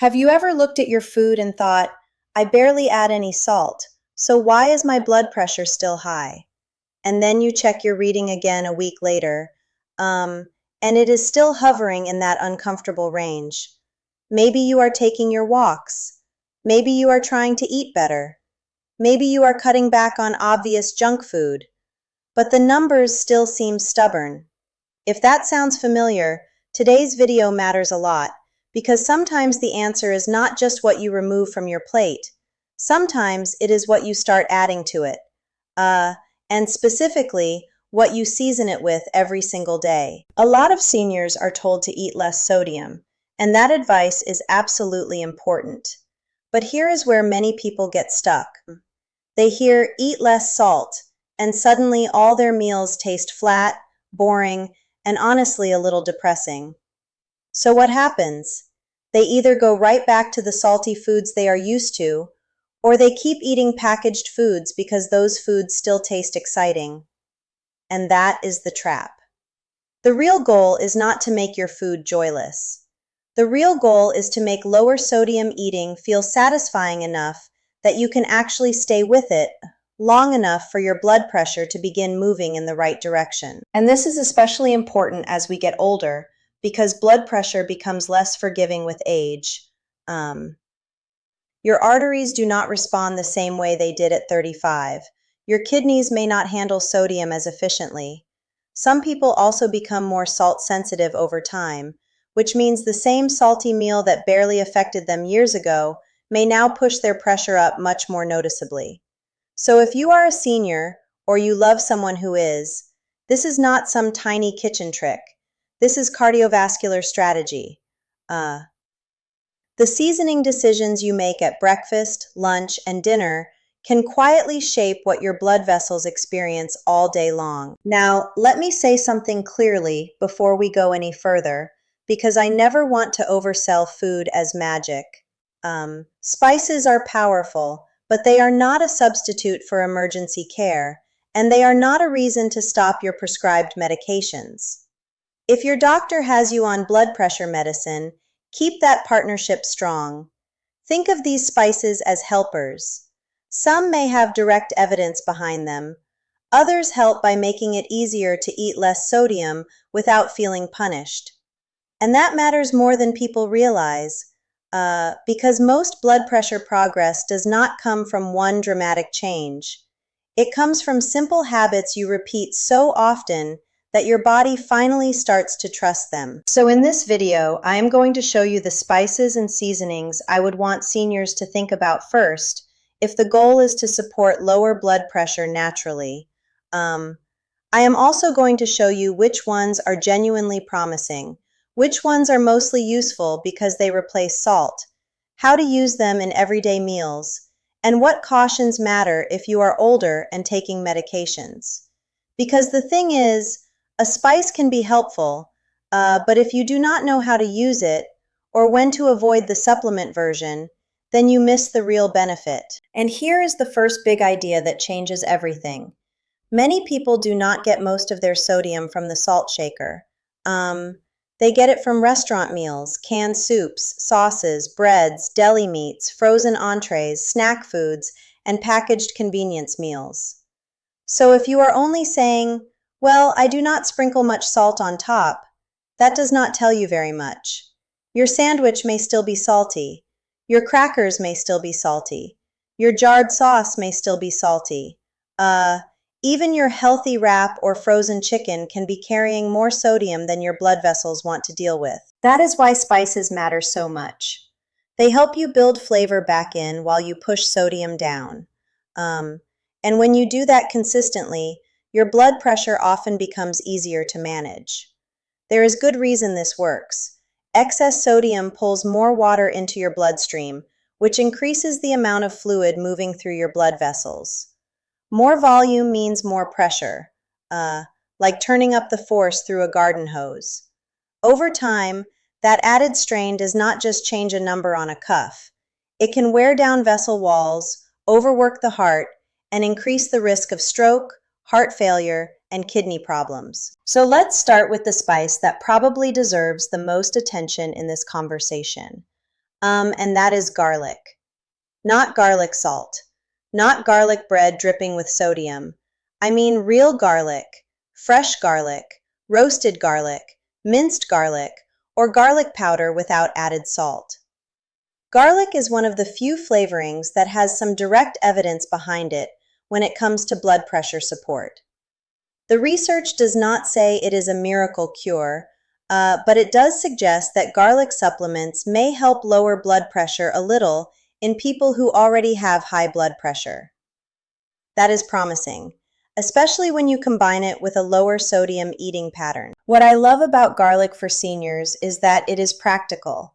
Have you ever looked at your food and thought, I barely add any salt, so why is my blood pressure still high? And then you check your reading again a week later, um, and it is still hovering in that uncomfortable range. Maybe you are taking your walks. Maybe you are trying to eat better. Maybe you are cutting back on obvious junk food, but the numbers still seem stubborn. If that sounds familiar, today's video matters a lot because sometimes the answer is not just what you remove from your plate. Sometimes it is what you start adding to it, and specifically, what you season it with every single day. A lot of seniors are told to eat less sodium, and that advice is absolutely important. But here is where many people get stuck. They hear eat less salt, and suddenly all their meals taste flat, boring, and honestly a little depressing. So what happens? They either go right back to the salty foods they are used to, or they keep eating packaged foods because those foods still taste exciting. And that is the trap. The real goal is not to make your food joyless. The real goal is to make lower sodium eating feel satisfying enough that you can actually stay with it long enough for your blood pressure to begin moving in the right direction. And this is especially important as we get older because blood pressure becomes less forgiving with age. Your arteries do not respond the same way they did at 35. Your kidneys may not handle sodium as efficiently. Some people also become more salt sensitive over time, which means the same salty meal that barely affected them years ago may now push their pressure up much more noticeably. So if you are a senior, or you love someone who is, this is not some tiny kitchen trick. This is cardiovascular strategy. The seasoning decisions you make at breakfast, lunch, and dinner can quietly shape what your blood vessels experience all day long. Now, let me say something clearly before we go any further, because I never want to oversell food as magic. Spices are powerful, but they are not a substitute for emergency care, and they are not a reason to stop your prescribed medications. If your doctor has you on blood pressure medicine, keep that partnership strong. Think of these spices as helpers. Some may have direct evidence behind them. Others help by making it easier to eat less sodium without feeling punished. And that matters more than people realize, because most blood pressure progress does not come from one dramatic change. It comes from simple habits you repeat so often that your body finally starts to trust them. So in this video, I am going to show you the spices and seasonings I would want seniors to think about first if the goal is to support lower blood pressure naturally. I am also going to show you which ones are genuinely promising, which ones are mostly useful because they replace salt, how to use them in everyday meals, and what cautions matter if you are older and taking medications. Because the thing is, a spice can be helpful, but if you do not know how to use it, or when to avoid the supplement version, then you miss the real benefit. And here is the first big idea that changes everything. Many people do not get most of their sodium from the salt shaker. They get it from restaurant meals, canned soups, sauces, breads, deli meats, frozen entrees, snack foods, and packaged convenience meals. So if you are only saying, well, I do not sprinkle much salt on top, that does not tell you very much. Your sandwich may still be salty. Your crackers may still be salty. Your jarred sauce may still be salty. Even your healthy wrap or frozen chicken can be carrying more sodium than your blood vessels want to deal with. That is why spices matter so much. They help you build flavor back in while you push sodium down. And when you do that consistently, your blood pressure often becomes easier to manage. There is good reason this works. Excess sodium pulls more water into your bloodstream, which increases the amount of fluid moving through your blood vessels. More volume means more pressure, like turning up the force through a garden hose. Over time, that added strain does not just change a number on a cuff. It can wear down vessel walls, overwork the heart, and increase the risk of stroke, heart failure, and kidney problems. So let's start with the spice that probably deserves the most attention in this conversation. And that is garlic. Not garlic salt. Not garlic bread dripping with sodium. I mean real garlic, fresh garlic, roasted garlic, minced garlic, or garlic powder without added salt. Garlic is one of the few flavorings that has some direct evidence behind it when it comes to blood pressure support. The research does not say it is a miracle cure, but it does suggest that garlic supplements may help lower blood pressure a little in people who already have high blood pressure. That is promising, especially when you combine it with a lower sodium eating pattern. What I love about garlic for seniors is that it is practical.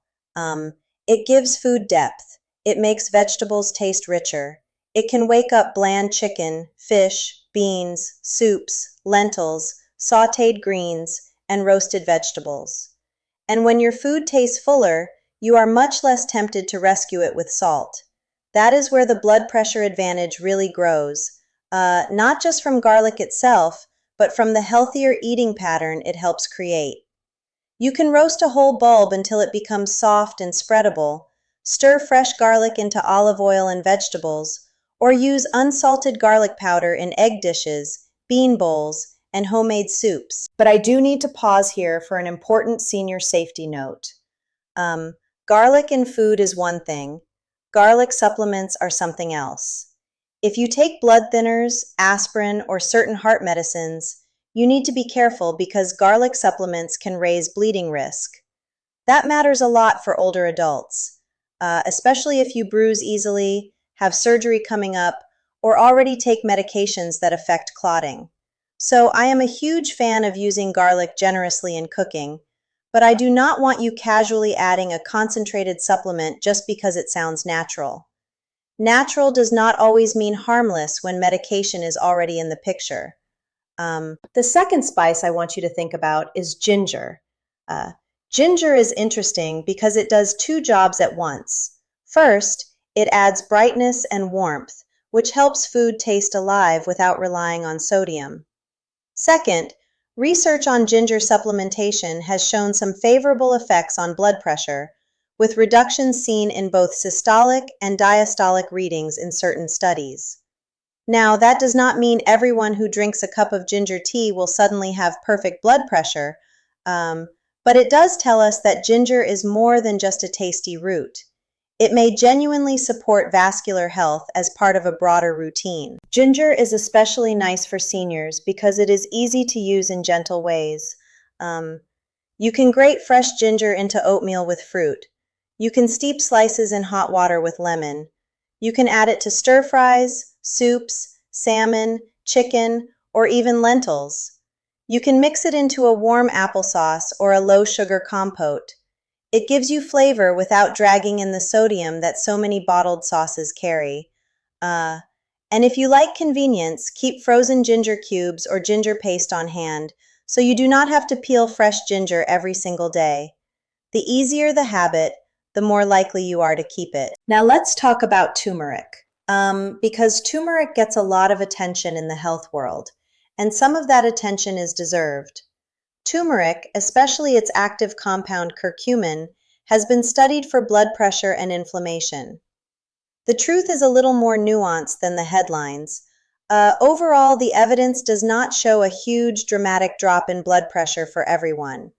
It gives food depth. It makes vegetables taste richer. It can wake up bland chicken, fish, beans, soups, lentils, sautéed greens, and roasted vegetables. And when your food tastes fuller, you are much less tempted to rescue it with salt. That is where the blood pressure advantage really grows, not just from garlic itself, but from the healthier eating pattern it helps create. You can roast a whole bulb until it becomes soft and spreadable, stir fresh garlic into olive oil and vegetables, or use unsalted garlic powder in egg dishes, bean bowls, and homemade soups. But I do need to pause here for an important senior safety note. Garlic in food is one thing. Garlic supplements are something else. If you take blood thinners, aspirin, or certain heart medicines, you need to be careful because garlic supplements can raise bleeding risk. That matters a lot for older adults, especially if you bruise easily, have surgery coming up, or already take medications that affect clotting. So I am a huge fan of using garlic generously in cooking, but I do not want you casually adding a concentrated supplement just because it sounds natural. Natural does not always mean harmless when medication is already in the picture. The second spice I want you to think about is ginger. Ginger is interesting because it does two jobs at once. First, it adds brightness and warmth, which helps food taste alive without relying on sodium. Second, research on ginger supplementation has shown some favorable effects on blood pressure, with reductions seen in both systolic and diastolic readings in certain studies. Now, that does not mean everyone who drinks a cup of ginger tea will suddenly have perfect blood pressure, but it does tell us that ginger is more than just a tasty root. It may genuinely support vascular health as part of a broader routine. Ginger is especially nice for seniors because it is easy to use in gentle ways. You can grate fresh ginger into oatmeal with fruit. You can steep slices in hot water with lemon. You can add it to stir fries, soups, salmon, chicken, or even lentils. You can mix it into a warm applesauce or a low-sugar compote. It gives you flavor without dragging in the sodium that so many bottled sauces carry. And if you like convenience, keep frozen ginger cubes or ginger paste on hand so you do not have to peel fresh ginger every single day. The easier the habit, the more likely you are to keep it. Now let's talk about turmeric. Because turmeric gets a lot of attention in the health world, and some of that attention is deserved. Turmeric, especially its active compound curcumin, has been studied for blood pressure and inflammation. The truth is a little more nuanced than the headlines. Overall, the evidence does not show a huge, dramatic drop in blood pressure for everyone,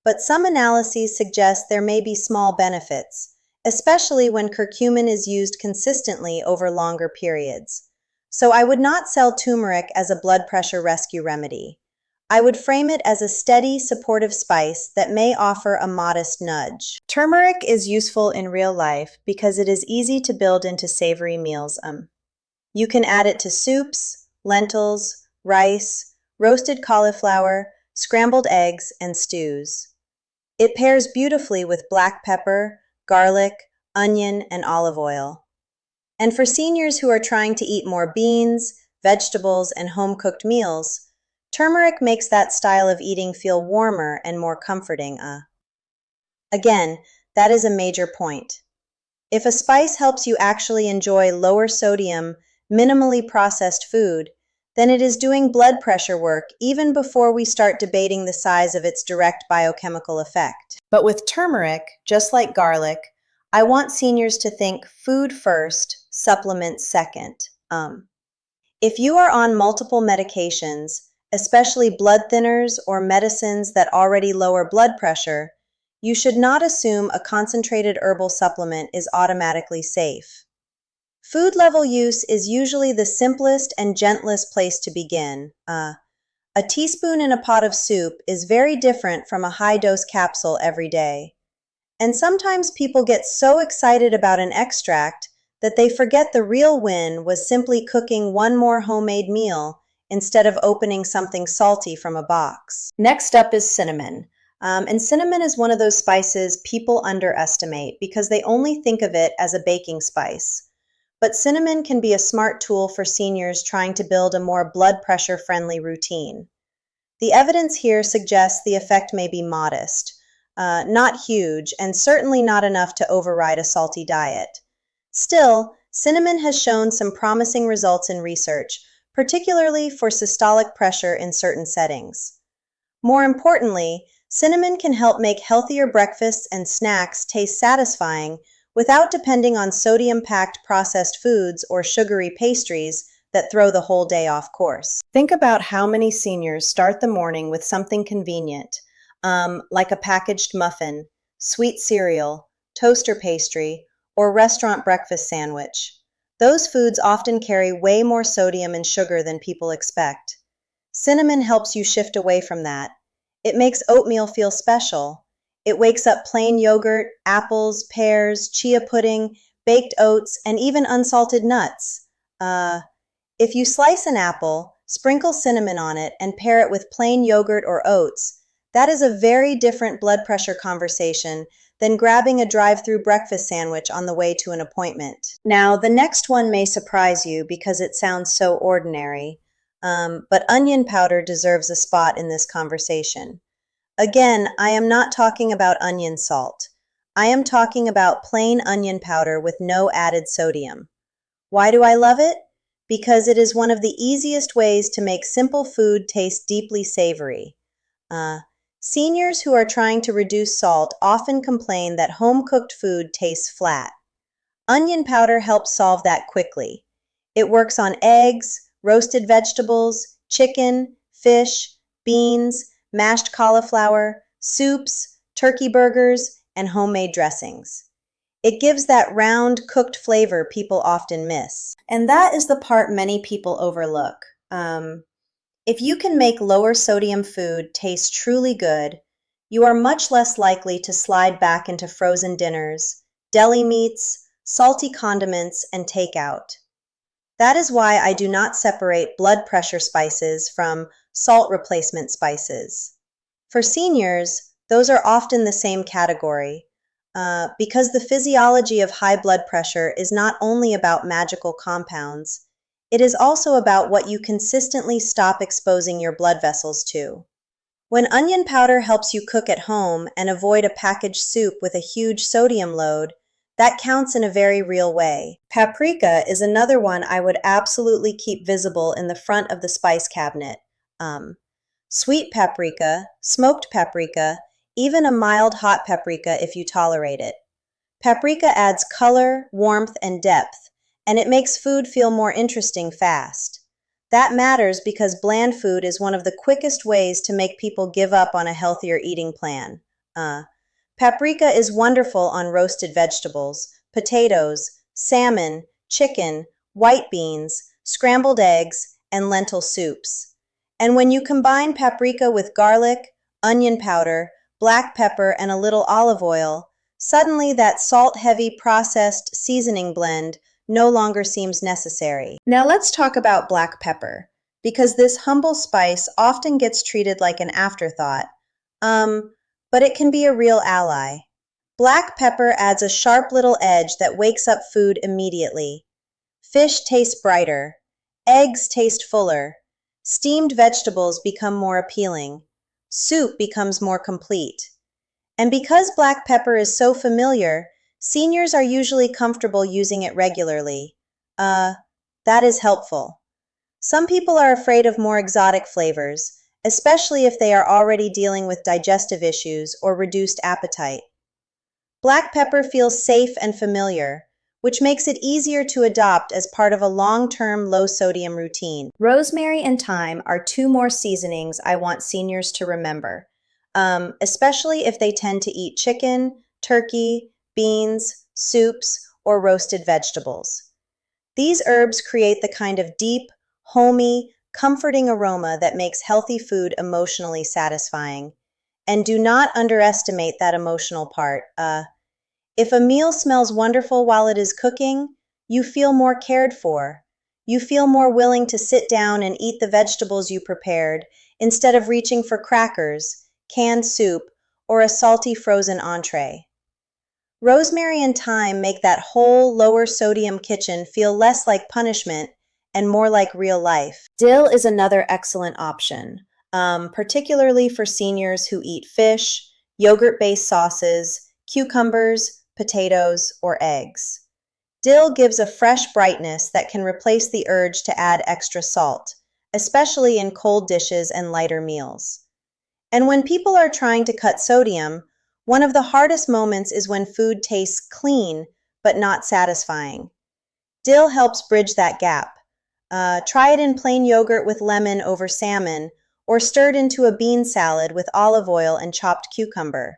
but some analyses suggest there may be small benefits, especially when curcumin is used consistently over longer periods. So I would not sell turmeric as a blood pressure rescue remedy. I would frame it as a steady, supportive spice that may offer a modest nudge. Turmeric is useful in real life because it is easy to build into savory meals. You can add it to soups, lentils, rice, roasted cauliflower, scrambled eggs, and stews. It pairs beautifully with black pepper, garlic, onion, and olive oil. And for seniors who are trying to eat more beans, vegetables, and home-cooked meals, turmeric makes that style of eating feel warmer and more comforting. Again, that is a major point. If a spice helps you actually enjoy lower sodium, minimally processed food, then it is doing blood pressure work even before we start debating the size of its direct biochemical effect. But with turmeric, just like garlic, I want seniors to think food first, supplements second. If you are on multiple medications, especially blood thinners or medicines that already lower blood pressure, you should not assume a concentrated herbal supplement is automatically safe. Food level use is usually the simplest and gentlest place to begin. A teaspoon in a pot of soup is very different from a high-dose capsule every day. And sometimes people get so excited about an extract that they forget the real win was simply cooking one more homemade meal instead of opening something salty from a box. Next up is cinnamon. And cinnamon is one of those spices people underestimate because they only think of it as a baking spice. But cinnamon can be a smart tool for seniors trying to build a more blood pressure friendly routine. The evidence here suggests the effect may be modest, not huge, and certainly not enough to override a salty diet. Still, cinnamon has shown some promising results in research, particularly for systolic pressure in certain settings. More importantly, cinnamon can help make healthier breakfasts and snacks taste satisfying without depending on sodium-packed processed foods or sugary pastries that throw the whole day off course. Think about how many seniors start the morning with something convenient, like a packaged muffin, sweet cereal, toaster pastry, or restaurant breakfast sandwich. Those foods often carry way more sodium and sugar than people expect. Cinnamon helps you shift away from that. It makes oatmeal feel special. It wakes up plain yogurt, apples, pears, chia pudding, baked oats, and even unsalted nuts. If you slice an apple, sprinkle cinnamon on it, and pair it with plain yogurt or oats, that is a very different blood pressure conversation than grabbing a drive-through breakfast sandwich on the way to an appointment. Now, the next one may surprise you because it sounds so ordinary, but onion powder deserves a spot in this conversation. Again, I am not talking about onion salt. I am talking about plain onion powder with no added sodium. Why do I love it? Because it is one of the easiest ways to make simple food taste deeply savory. Seniors who are trying to reduce salt often complain that home-cooked food tastes flat. Onion powder helps solve that quickly. It works on eggs, roasted vegetables, chicken, fish, beans, mashed cauliflower, soups, turkey burgers, and homemade dressings. It gives that round, cooked flavor people often miss. And that is the part many people overlook. If you can make lower sodium food taste truly good, you are much less likely to slide back into frozen dinners, deli meats, salty condiments, and takeout. That is why I do not separate blood pressure spices from salt replacement spices. For seniors, those are often the same category, because the physiology of high blood pressure is not only about magical compounds, it is also about what you consistently stop exposing your blood vessels to. When onion powder helps you cook at home and avoid a packaged soup with a huge sodium load, that counts in a very real way. Paprika is another one I would absolutely keep visible in the front of the spice cabinet. Sweet paprika, smoked paprika, even a mild hot paprika if you tolerate it. Paprika adds color, warmth, and depth, and it makes food feel more interesting fast. That matters because bland food is one of the quickest ways to make people give up on a healthier eating plan. Paprika is wonderful on roasted vegetables, potatoes, salmon, chicken, white beans, scrambled eggs, and lentil soups. And when you combine paprika with garlic, onion powder, black pepper, and a little olive oil, suddenly that salt-heavy processed seasoning blend no longer seems necessary. Now let's talk about black pepper, because this humble spice often gets treated like an afterthought, but it can be a real ally. Black pepper adds a sharp little edge that wakes up food immediately. Fish tastes brighter, eggs taste fuller, steamed vegetables become more appealing, soup becomes more complete. And because black pepper is so familiar, seniors are usually comfortable using it regularly. That is helpful. Some people are afraid of more exotic flavors, especially if they are already dealing with digestive issues or reduced appetite. Black pepper feels safe and familiar, which makes it easier to adopt as part of a long-term low-sodium routine. Rosemary and thyme are two more seasonings I want seniors to remember, especially if they tend to eat chicken, turkey, beans, soups, or roasted vegetables. These herbs create the kind of deep, homey, comforting aroma that makes healthy food emotionally satisfying. And do not underestimate that emotional part. If a meal smells wonderful while it is cooking, you feel more cared for. You feel more willing to sit down and eat the vegetables you prepared instead of reaching for crackers, canned soup, or a salty frozen entree. Rosemary and thyme make that whole lower sodium kitchen feel less like punishment and more like real life. Dill is another excellent option, particularly for seniors who eat fish, yogurt-based sauces, cucumbers, potatoes, or eggs. Dill gives a fresh brightness that can replace the urge to add extra salt, especially in cold dishes and lighter meals. And when people are trying to cut sodium, one of the hardest moments is when food tastes clean but not satisfying. Dill helps bridge that gap. Try it in plain yogurt with lemon over salmon, or stirred into a bean salad with olive oil and chopped cucumber.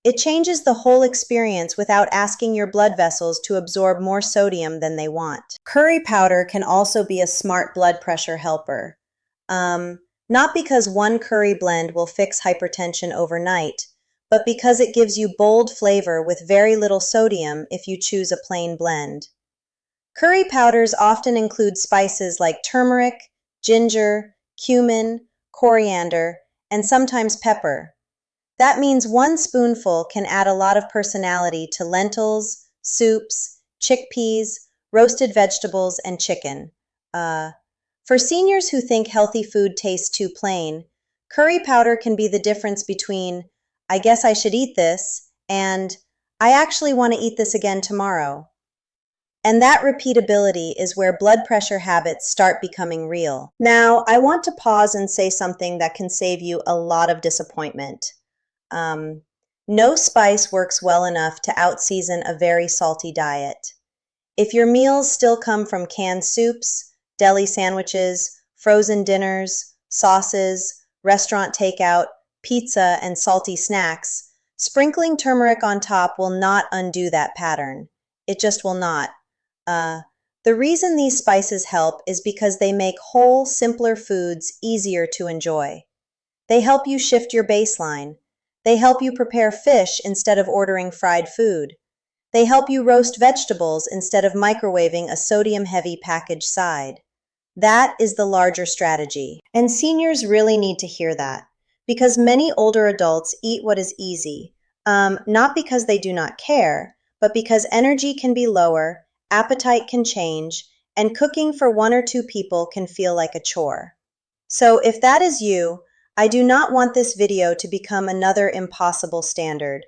It changes the whole experience without asking your blood vessels to absorb more sodium than they want. Curry powder can also be a smart blood pressure helper. Not because one curry blend will fix hypertension overnight, but because it gives you bold flavor with very little sodium if you choose a plain blend. Curry powders often include spices like turmeric, ginger, cumin, coriander, and sometimes pepper. That means one spoonful can add a lot of personality to lentils, soups, chickpeas, roasted vegetables, and chicken. For seniors who think healthy food tastes too plain, curry powder can be the difference between, I guess I should eat this, and I actually want to eat this again tomorrow. And that repeatability is where blood pressure habits start becoming real. Now, I want to pause and say something that can save you a lot of disappointment. No spice works well enough to outseason a very salty diet. If your meals still come from canned soups, deli sandwiches, frozen dinners, sauces, restaurant takeout, pizza, and salty snacks, sprinkling turmeric on top will not undo that pattern. It just will not. The reason these spices help is because they make whole, simpler foods easier to enjoy. They help you shift your baseline. They help you prepare fish instead of ordering fried food. They help you roast vegetables instead of microwaving a sodium-heavy packaged side. That is the larger strategy. And seniors really need to hear that, because many older adults eat what is easy, not because they do not care, but because energy can be lower, appetite can change, and cooking for one or two people can feel like a chore. So if that is you, I do not want this video to become another impossible standard.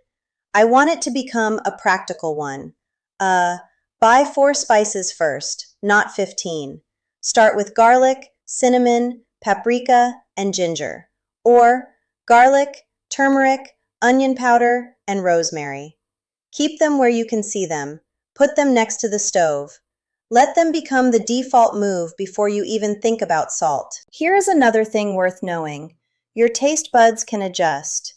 I want it to become a practical one. Buy 4 spices first, not 15. Start with garlic, cinnamon, paprika, and ginger. Or garlic, turmeric, onion powder, and rosemary. Keep them where you can see them. Put them next to the stove. Let them become the default move before you even think about salt. Here is another thing worth knowing. Your taste buds can adjust.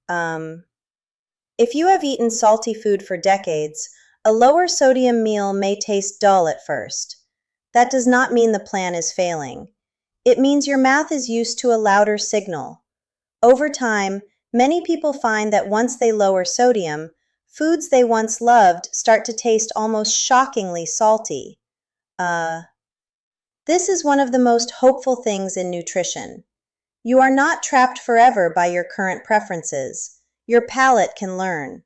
If you have eaten salty food for decades, a lower sodium meal may taste dull at first. That does not mean the plan is failing. It means your mouth is used to a louder signal. Over time, many people find that once they lower sodium, foods they once loved start to taste almost shockingly salty. This is one of the most hopeful things in nutrition. You are not trapped forever by your current preferences. Your palate can learn.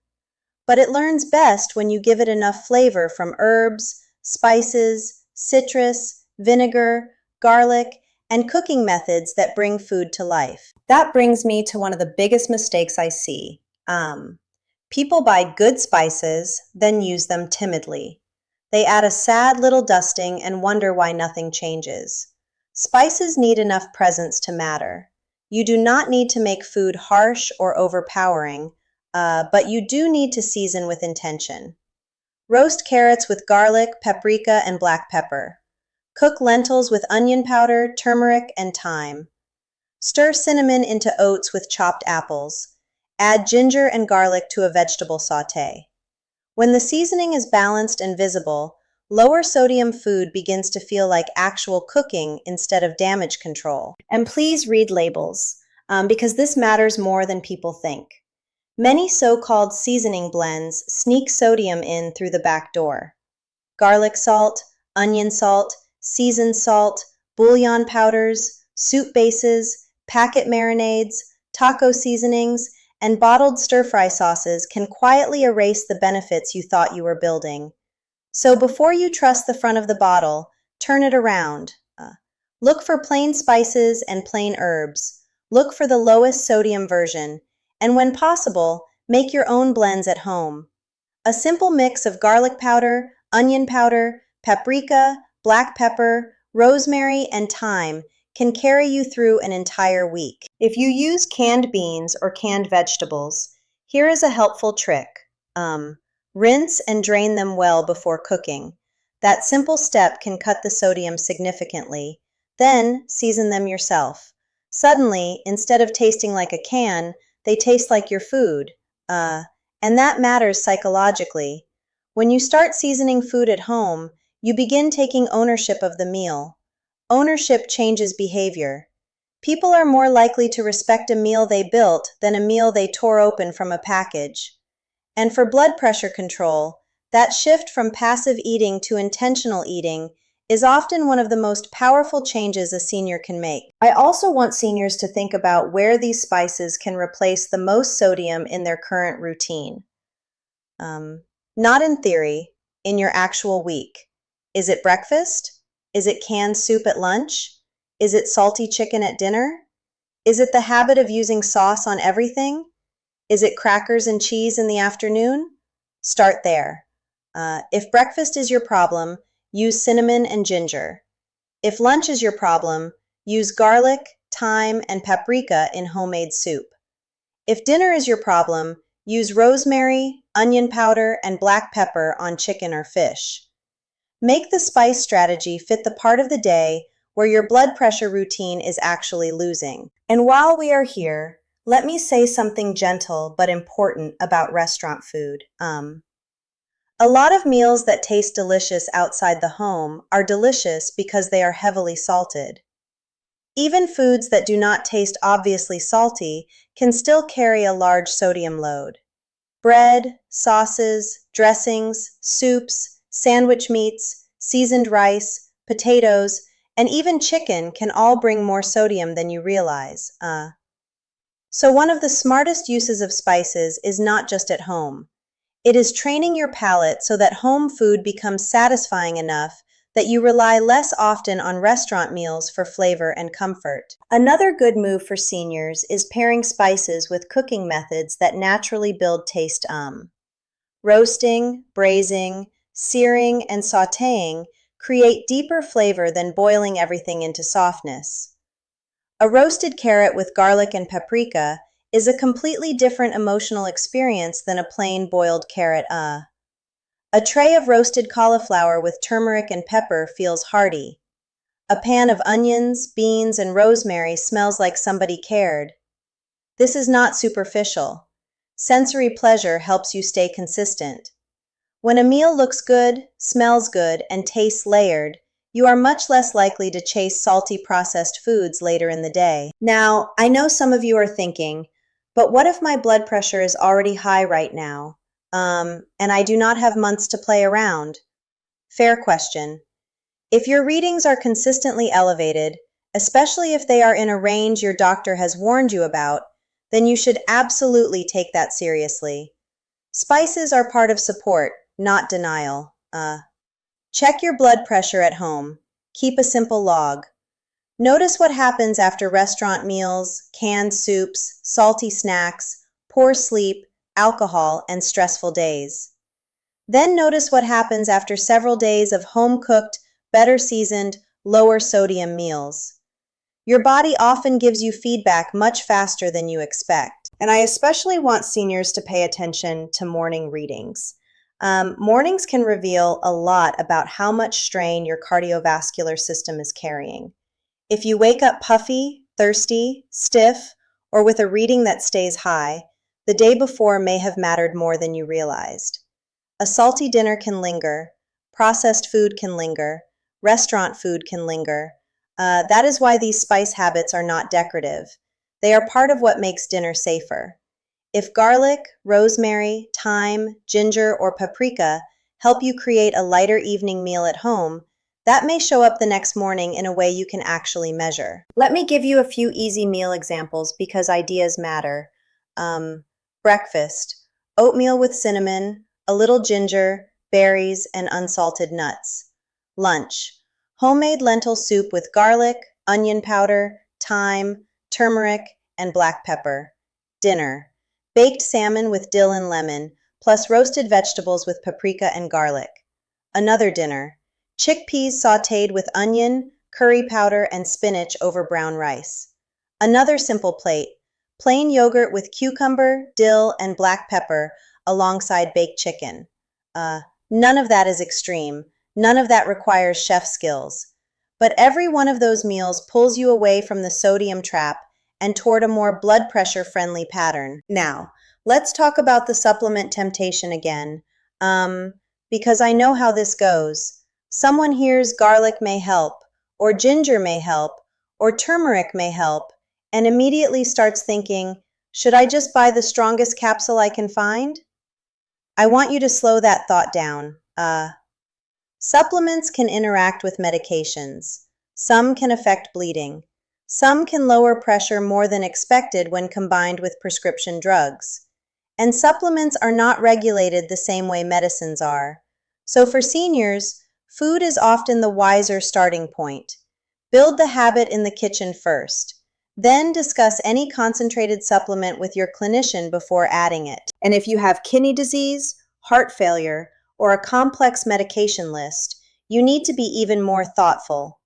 But it learns best when you give it enough flavor from herbs, spices, citrus, vinegar, garlic, and cooking methods that bring food to life. That brings me to one of the biggest mistakes I see. People buy good spices, then use them timidly. They add a sad little dusting and wonder why nothing changes. Spices need enough presence to matter. You do not need to make food harsh or overpowering. but you do need to season with intention. Roast carrots with garlic, paprika, and black pepper. Cook lentils with onion powder, turmeric, and thyme. Stir cinnamon into oats with chopped apples. Add ginger and garlic to a vegetable sauté. When the seasoning is balanced and visible, lower sodium food begins to feel like actual cooking instead of damage control. And please read labels, because this matters more than people think. Many so-called seasoning blends sneak sodium in through the back door. Garlic salt, onion salt, seasoned salt, bouillon powders, soup bases, packet marinades, taco seasonings, and bottled stir-fry sauces can quietly erase the benefits you thought you were building. So before you trust the front of the bottle, turn it around. Look for plain spices and plain herbs. Look for the lowest sodium version. And when possible, make your own blends at home. A simple mix of garlic powder, onion powder, paprika, black pepper, rosemary, and thyme can carry you through an entire week. If you use canned beans or canned vegetables, here is a helpful trick. Rinse and drain them well before cooking. That simple step can cut the sodium significantly. Then season them yourself. Suddenly, instead of tasting like a can, they taste like your food. And that matters psychologically. When you start seasoning food at home, you begin taking ownership of the meal. Ownership changes behavior. People are more likely to respect a meal they built than a meal they tore open from a package. And for blood pressure control, that shift from passive eating to intentional eating is often one of the most powerful changes a senior can make. I also want seniors to think about where these spices can replace the most sodium in their current routine. Not in theory, in your actual week. Is it breakfast? Is it canned soup at lunch? Is it salty chicken at dinner? Is it the habit of using sauce on everything? Is it crackers and cheese in the afternoon? Start there. If breakfast is your problem, use cinnamon and ginger. If lunch is your problem, use garlic, thyme, and paprika in homemade soup. If dinner is your problem, use rosemary, onion powder, and black pepper on chicken or fish. Make the spice strategy fit the part of the day where your blood pressure routine is actually losing. And while we are here, let me say something gentle but important about restaurant food. A lot of meals that taste delicious outside the home are delicious because they are heavily salted. Even foods that do not taste obviously salty can still carry a large sodium load. Bread, sauces, dressings, soups, sandwich meats, seasoned rice, potatoes, and even chicken can all bring more sodium than you realize. So one of the smartest uses of spices is not just at home. It is training your palate so that home food becomes satisfying enough that you rely less often on restaurant meals for flavor and comfort. Another good move for seniors is pairing spices with cooking methods that naturally build taste. Roasting, braising, searing, and sautéing create deeper flavor than boiling everything into softness. A roasted carrot with garlic and paprika is a completely different emotional experience than a plain boiled carrot. A tray of roasted cauliflower with turmeric and pepper feels hearty. A pan of onions, beans, and rosemary smells like somebody cared. This is not superficial. Sensory pleasure helps you stay consistent. When a meal looks good, smells good, and tastes layered, you are much less likely to chase salty processed foods later in the day. Now, I know some of you are thinking, but what if my blood pressure is already high right now? And I do not have months to play around? Fair question. If your readings are consistently elevated, especially if they are in a range your doctor has warned you about, then you should absolutely take that seriously. Spices are part of support, not denial. Check your blood pressure at home. Keep a simple log. Notice what happens after restaurant meals, canned soups, salty snacks, poor sleep, alcohol, and stressful days. Then notice what happens after several days of home-cooked, better seasoned, lower sodium meals. Your body often gives you feedback much faster than you expect. And I especially want seniors to pay attention to morning readings. Mornings can reveal a lot about how much strain your cardiovascular system is carrying. If you wake up puffy, thirsty, stiff, or with a reading that stays high, the day before may have mattered more than you realized. A salty dinner can linger, processed food can linger, restaurant food can linger. That is why these spice habits are not decorative. They are part of what makes dinner safer. If garlic, rosemary, thyme, ginger, or paprika help you create a lighter evening meal at home, that may show up the next morning in a way you can actually measure. Let me give you a few easy meal examples because ideas matter. Breakfast: oatmeal with cinnamon, a little ginger, berries, and unsalted nuts. Lunch: homemade lentil soup with garlic, onion powder, thyme, turmeric, and black pepper. Dinner: baked salmon with dill and lemon, plus roasted vegetables with paprika and garlic. Another dinner: chickpeas sautéed with onion, curry powder, and spinach over brown rice. Another simple plate: plain yogurt with cucumber, dill, and black pepper alongside baked chicken. None of that is extreme. None of that requires chef skills. But every one of those meals pulls you away from the sodium trap and toward a more blood pressure friendly pattern. Now, let's talk about the supplement temptation again, because I know how this goes. Someone hears garlic may help, or ginger may help, or turmeric may help, and immediately starts thinking, should I just buy the strongest capsule I can find? I want you to slow that thought down. Supplements can interact with medications. Some can affect bleeding. Some can lower pressure more than expected when combined with prescription drugs. And supplements are not regulated the same way medicines are. So for seniors, food is often the wiser starting point. Build the habit in the kitchen first. Then discuss any concentrated supplement with your clinician before adding it. And if you have kidney disease, heart failure, or a complex medication list, you need to be even more thoughtful.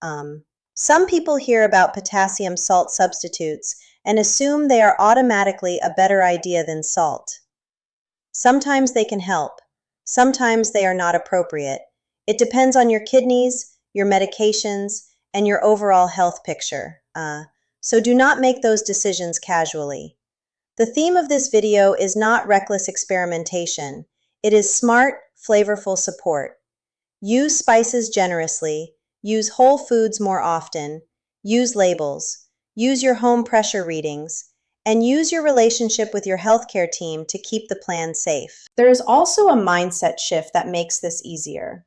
Some people hear about potassium salt substitutes and assume they are automatically a better idea than salt. Sometimes they can help. Sometimes they are not appropriate. It depends on your kidneys, your medications, and your overall health picture. So do not make those decisions casually. The theme of this video is not reckless experimentation. It is smart, flavorful support. Use spices generously. Use whole foods more often. Use labels. Use your home pressure readings. And use your relationship with your healthcare team to keep the plan safe. There is also a mindset shift that makes this easier.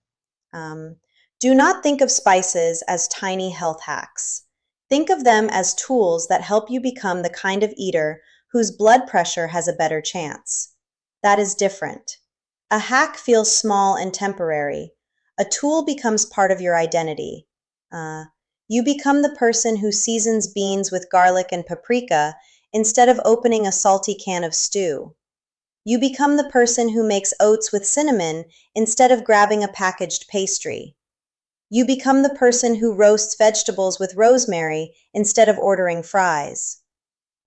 Do not think of spices as tiny health hacks. Think of them as tools that help you become the kind of eater whose blood pressure has a better chance. That is different. A hack feels small and temporary. A tool becomes part of your identity. You become the person who seasons beans with garlic and paprika instead of opening a salty can of stew. You become the person who makes oats with cinnamon instead of grabbing a packaged pastry. You become the person who roasts vegetables with rosemary instead of ordering fries.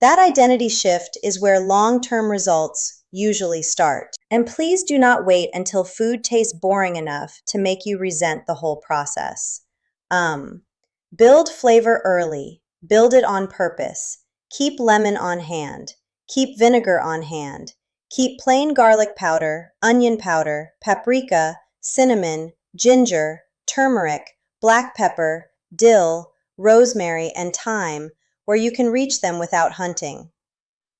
That identity shift is where long-term results usually start. And please do not wait until food tastes boring enough to make you resent the whole process. Build flavor early. Build it on purpose. Keep lemon on hand. Keep vinegar on hand. Keep plain garlic powder, onion powder, paprika, cinnamon, ginger, turmeric, black pepper, dill, rosemary, and thyme where you can reach them without hunting.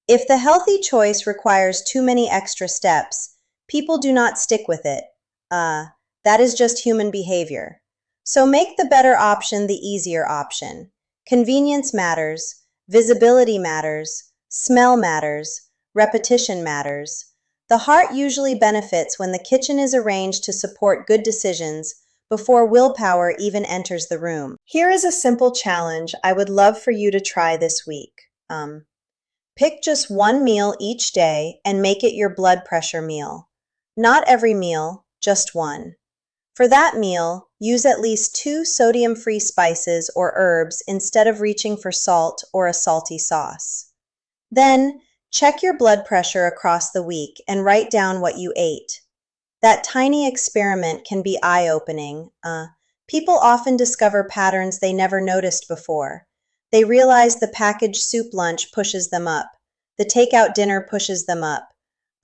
If the healthy choice requires too many extra steps, people do not stick with it. That is just human behavior. So make the better option the easier option. Convenience matters, visibility matters, smell matters, repetition matters. The heart usually benefits when the kitchen is arranged to support good decisions before willpower even enters the room. Here is a simple challenge I would love for you to try this week. Pick just one meal each day and make it your blood pressure meal. Not every meal, just one. For that meal, use at least 2 sodium-free spices or herbs instead of reaching for salt or a salty sauce. Then, Check your blood pressure across the week and write down what you ate. That tiny experiment can be eye-opening. People often discover patterns they never noticed before. They realize the packaged soup lunch pushes them up. The takeout dinner pushes them up.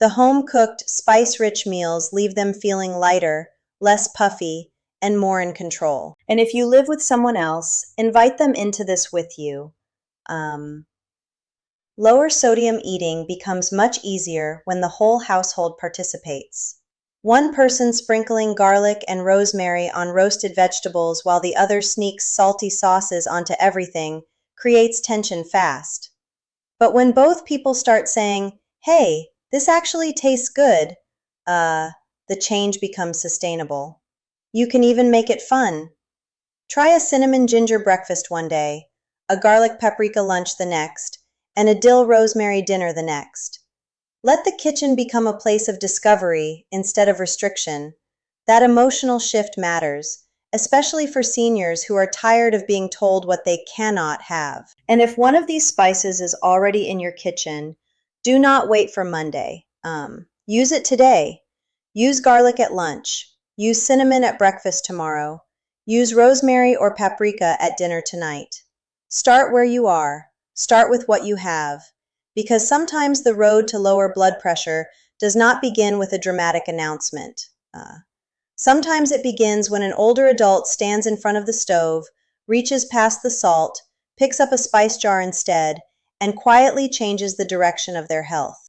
The home-cooked, spice-rich meals leave them feeling lighter, less puffy, and more in control. And if you live with someone else, invite them into this with you. Lower sodium eating becomes much easier when the whole household participates. One person sprinkling garlic and rosemary on roasted vegetables while the other sneaks salty sauces onto everything creates tension fast. But when both people start saying, "Hey, this actually tastes good," the change becomes sustainable. You can even make it fun. Try a cinnamon ginger breakfast one day, a garlic paprika lunch the next, and a dill rosemary dinner the next. Let the kitchen become a place of discovery instead of restriction. That emotional shift matters, especially for seniors who are tired of being told what they cannot have. And if one of these spices is already in your kitchen, do not wait for Monday. Use it today. Use garlic at lunch. Use cinnamon at breakfast tomorrow. Use rosemary or paprika at dinner tonight. Start where you are. Start with what you have. Because sometimes the road to lower blood pressure does not begin with a dramatic announcement. Sometimes it begins when an older adult stands in front of the stove, reaches past the salt, picks up a spice jar instead, and quietly changes the direction of their health.